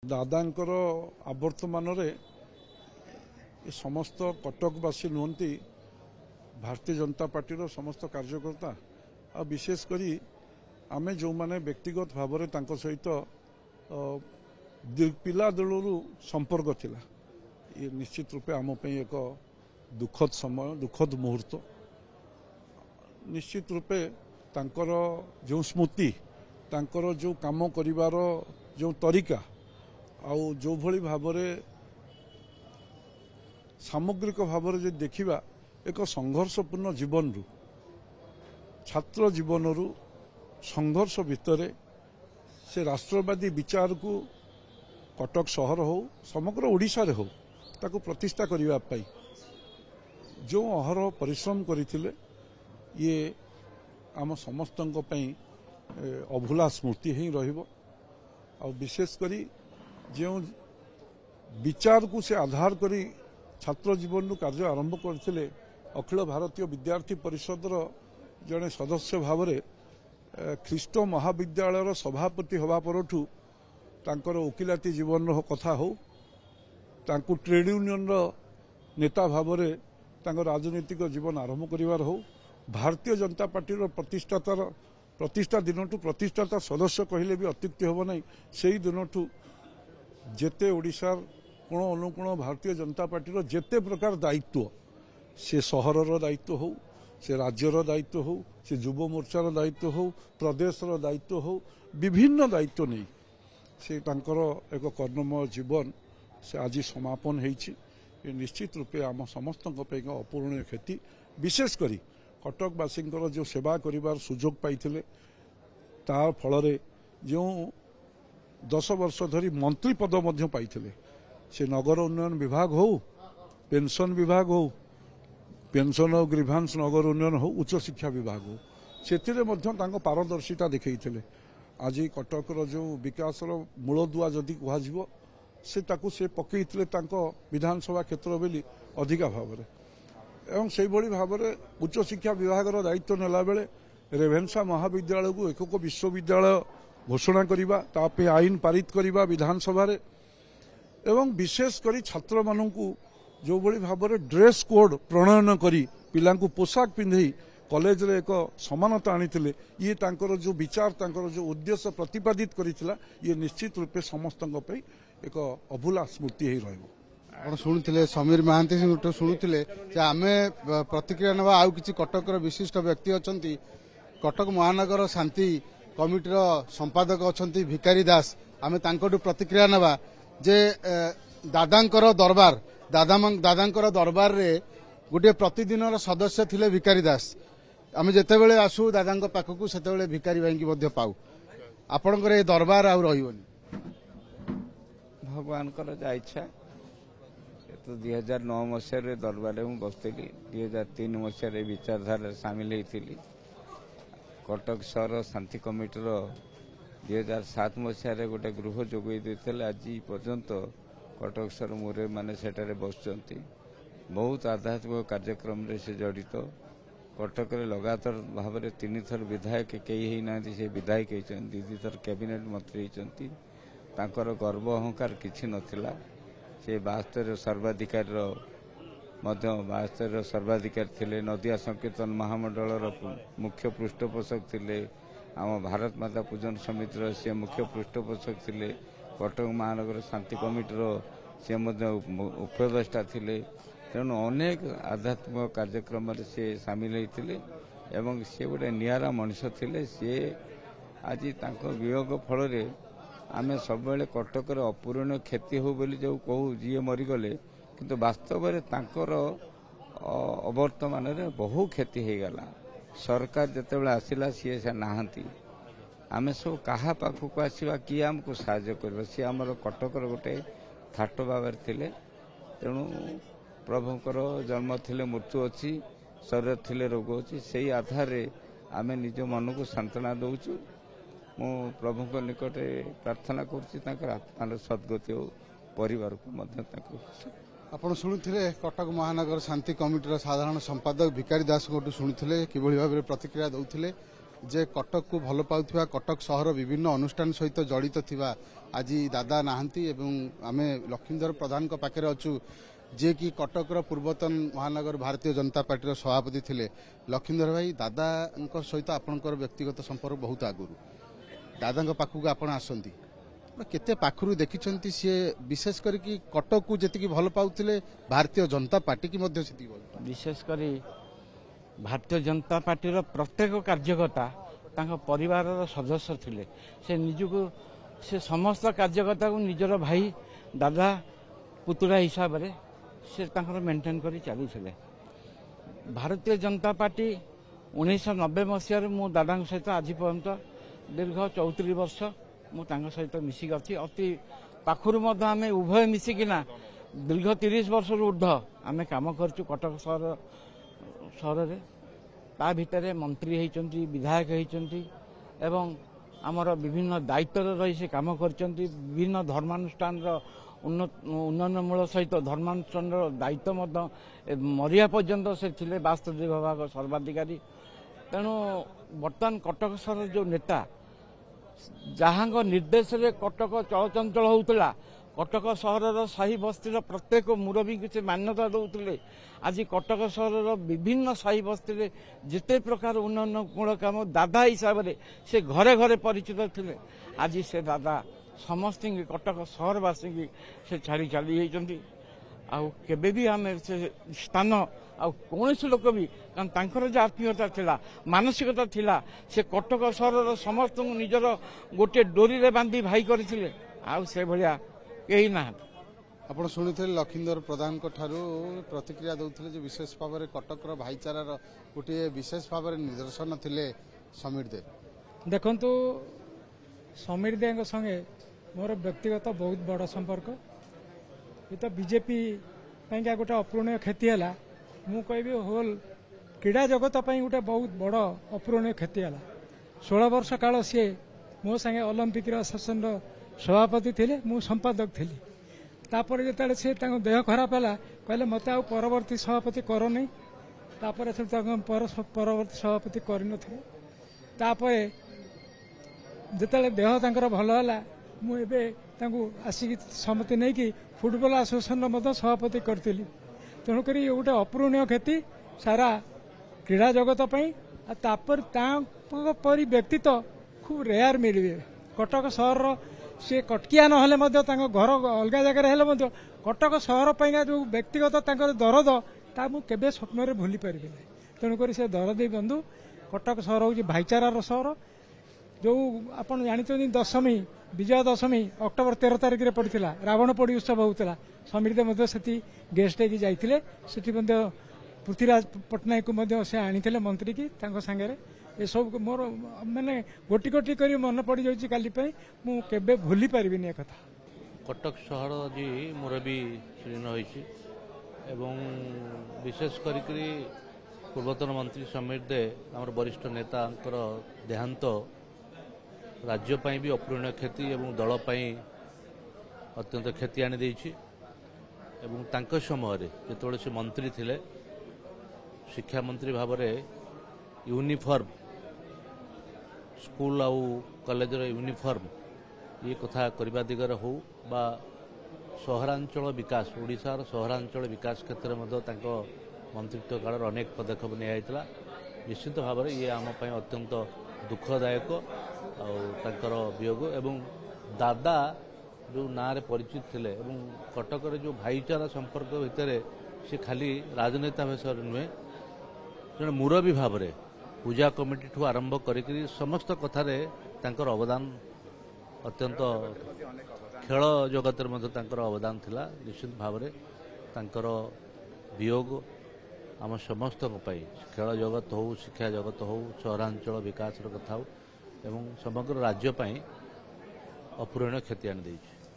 दादांकर आवर्तमान समस्त कटकवासी नुहति भारतीय जनता पार्टी समस्त कार्यकर्ता आ विशेषकर आमे जो माने व्यक्तिगत भाव में सहित पिला दिलू संपर्क थिला ये निश्चित रूपे आम एक दुखद समय दुखद मुहूर्त निश्चित रूपे तांकर जो स्मृति तांकर जो काम करिवार जो तरीका आउ जो भली भावरे सामग्रिक भावरे जे देखिबा एक संघर्षपूर्ण जीवन रु छात्र जीवन रु संघर्ष भितरे से राष्ट्रवादी विचार को कटक सहर हो समग्र ओडिशा रे हो ताको प्रतिष्ठा करिवा पाई जो अहरह परिश्रम करथिले ये आम समस्तंक पई अभुला स्मृति ही रहिबो और विशेष करी जो विचार को से आधार करी छात्र जीवन कार्य आरंभ करथिले अखिल भारतीय विद्यार्थी परिषद जड़े सदस्य भाव में ख्रीष्ट महाविद्यालय सभापति हवा परठू तांकर वकिलाती जीवन कथा हो तांको ट्रेड यूनियन नेता भाव में राजनीतिक जीवन आरंभ करिवार हो भारतीय जनता पार्टी प्रतिष्ठा दिनठू प्रतिष्ठाता सदस्य कहले भी अत्युक्ति होब नहीं से दिनठू जेते ओडिशार कोण अनुकोण भारतीय जनता पार्टी जेते प्रकार दायित्व से सहरर दायित्व हो से राज्यर दायित्व हो से युव मोर्चार दायित्व हो प्रदेशर दायित्व हो विभिन्न दायित्व नहीं से तांकर एक कर्ममय जीवन से आज समापन होईछि ये निश्चित रूपे आम समस्त अपूरणीय क्षति विशेषकर कटकवासी जो सेवा करिवार सुजोग पाइथिले तार फल जो 10 वर्ष धरी मंत्री पद मध्य पाइथिले से नगर उन्नयन विभाग हो पेंशन विभाग हो पेंशन और ग्रीभांस नगर उन्नयन हो उच्च शिक्षा विभाग हो से पारदर्शिता देखते आज कटकर जो विकासर मूलदुआ जदि कह से पकईले विधानसभा क्षेत्र बोली अधिका भाव में एवं से भाव में उच्च शिक्षा विभाग दायित्व नेला बेले रेभेन्सा महाविद्यालय को एक विश्वविद्यालय घोषणा करने आईन पारित करने विधानसभा एवं विशेषकर छात्र मानू जो भली भाव में ड्रेस कोड प्रणयन करी पिलांकु पोशाक पिंधे कॉलेज रे एक समानता आनी ये तांकर जो विचार तांकर जो उद्देश्य प्रतिपादित करिथिला ये निश्चित रूपे समस्त एक अभुला स्मृति ही रहिबो। आप शुणुले समीर महांती शुणुले आम प्रतिक्रिया ना आउ कि कटकर विशिष्ट व्यक्ति अच्छा कटक महानगर शांति कमिटर संपादक अच्छा भिकारी दास आम प्रतिक्रिया ना जे दादांकर दरबार दादांकर दरबार रे गोटे प्रतिदिन सदस्य थिले भिकारी दास आम जितेबले आसू दादा पाखक से भिकारी भाई की पाऊ आपणकर ये दरबार आउ रही भगवान इच्छा तो 2009 मसीह दरबार में बसती 2003 मसीह विचारधारा सामिल होती कटक सहर शांति कमिटर 2007 मसीह गोटे गृह जोगई देते आज पर्यंत कटक सहर मुरे माने सेठारे बसुंच बहुत आध्यात्मिक कार्यक्रम रे से जड़ित कटक लगातार भाव में 3 थर विधायक कई ना से विधायक होती 2 थर कैबिनेट मंत्री होती गर्व अहंकार किसी नथिला से 72 सर्वाधिकारी सर्वाधिकारी थिले नदिया संकीर्तन महामंडल मुख्य पृष्ठपोषक थिले आम भारत माता पूजन समितिर से मुख्य पृष्ठपोषक थिले कटक महानगर शांति कमिटर से उपदेष्टा थिले तेणु अनेक आध्यात्मिक कार्यक्रम से सामिल होते एवं से गोटे निरा मनीष थिले सी आज वियोग फल आम सब कटकर अपूरणीय क्षति हो बोली जो कहू जी मरीगले किंतु वास्तव में तांकर अवर्तमान बहु क्षति हो गला सरकार जिते आसला सी से नहांती आम सब क्या पाखक आसवा किए आमको साहाय्य कर सी आमर कटकर गोटे थाट बाबर थिले तेणु प्रभुंकर जन्म थिले मृत्यु अच्छी शरीर थिले रोग अच्छी से आधार आम निज मन को सांत्वना दौचु मु प्रभु निकट प्रार्थना कर सद्गति हो परिवार को आपण शुणुले कटक महानगर शांति कमिटर साधारण संपादक भिकारी दास को शुणुले कि भाव में प्रतिक्रिया दौले जे कटक को भल पाउथिबा कटक सहर विभिन्न अनुष्ठान सहित जड़ित थिबा आज दादा नाहंती एवं आमे लक्ष्मीधर प्रधान को पाखे अच्छु जे कि कटकर पूर्वतन महानगर भारतीय जनता पार्टी सभापति थिले लक्ष्मीधर भाई दादा सहित आपणकर व्यक्तिगत संपर्क बहुत आगुरी दादा पाखक आपण आसती केते पाखरु देखिछंती सी विशेष करके कटक को जति भल पाउथिले भारतीय जनता पार्टी की मध्य सेति विशेष करी भारतीय जनता पार्टी प्रत्येक कार्यकर्ता तांको परिवार सदस्य थिले से निजको से समस्त कार्यकर्ता को निजर भाई दादा पुतुरा हिसाब रे से तांकर मेंटेन करी चली थिले। भारतीय जनता पार्टी 1990 मसीह मु दादा सहित आज पर्यंत दीर्घ 34 वर्ष मु तांको सहित मिसिक अछि अति पाखुरु मध्य आमे उभय मिसिकिना दीर्घ 30 वर्ष ऊर्ध आमे काम करछु कटक सहर रे ता भितर मंत्री होइचंती विधायक होइचंती एवं आमर विभिन्न दायित्व रही से काम करचंती विभिन्न धर्मानुष्ठान उन्नयनमूल सहित धर्मानुष्ठान दायित्व मरिया पर्यंत से थिले 62 विभाग सर्वाधिकारी तेणु बर्तमान कटक सहर जो नेता जहां निर्देश रे कटक चलचंचल होउतला कटक सहर साही बस्ती प्रत्येक मुरबी को से मान्यता दौले आज कटक सहर विभिन्न साही बस्ती जिते प्रकार उन्नयनमूलक काम दादा हिसाब से घरे घरे परिचित थिले आज से दादा समस्त कटक सहरवासी की से छाड़ी चली जाती आबे भी आम से स्थान आ कौन लोक भी कारण तांकर जो आत्मीयता थिला मानसिकता थिला से कटक सहर समस्त निजर गोटे डोरी रे बांधी भाई करथिले आ से भलिया कहीं ना आपण शुणी लखींदर प्रधान प्रतिक्रिया दौले जो विशेष भाव में कटकर भाईचारार गोटे विशेष भाव में निदर्शन थिले समीर दे देखंतु समीर दे संगे मोर व्यक्तिगत बहुत बड़ संपर्क ये तो बीजेपी कहीं गोटे अपूरणीय क्षति है मु कहबी होल क्रीड़ा जगत गोटे बहुत बड़ अपूरणीय क्षति है 16 वर्ष काल सी मो संगे ओलंपिक सेसन सभापति थे मु संपादक थी तापर जो सी देह खराब है कहले मत आ परवर्ती सभापति कर नहीं परवर्ती सभापति कर जिते देह तांकर भल है मुझे आसिक सम्मति नहीं कि फुटबॉल एसोसिएशन सभापति करी तेणुक ये गोटे अपूरणीय क्षति सारा क्रीड़ा जगत परी व्यक्ति तो खूब रेयर मिले कटक सहर सी कटकिया ना घर अलग जगह कटक सहर जो व्यक्तिगत दरद ता मुझे स्वप्न भूली पारि तेणुक से दरदी बंधु कटक सहर हूँ भाईचारार सहर जो आप जानते दशमी विजय दशमी अक्टोबर 13 तारिख में पड़ा रावण पोड़ी उत्सव होता समीर से गेस्ट होगी जाते पृथ्वीराज पट्टनायक को से आनी मंत्री की सांगे ये सब मोर माने गोटी गोटी कर मन पड़ जाऊँगी काली मुझे भूली पारि कथा कटक सहर आज मुरबी श्रीन होती विशेष कर पूर्वतन मंत्री समीर दे आम वरिष्ठ नेता देहांत राज्यपाई भी अपूरणीय क्षति एवं दलपाई अत्यंत क्षति आनी देछि एवं तांको समय जो से मंत्री थिले शिक्षा मंत्री भाव में यूनिफॉर्म स्कूल आउ कॉलेज यूनिफॉर्म ये कथा करबा दिगरे हो बा सहरांचल विकास ओडिशार सहरांचल विकास क्षेत्र में मंत्रित्व काल अनेक पदक्षेप निया निश्चित भाव में ये आम अत्यंत दुखदायक और वियोग एवं दादा जो ना रे परिचित थिले एवं कटक जो भाईचारा संपर्क भितर से खाली राजनेता भाषा नुहे जड़े मुरबी भाव में पूजा कमिटी ठू आरंभ कर समस्त कथार अवदान अत्यंत खेल जगत अवदान थिला निश्चित भाव में वियोग आम समस्त खेल जगत हो शिक्षा जगत हो सहरांचल विकास कथा हो एवं समग्र राज्य अपूरणीय क्षति आनी देछि।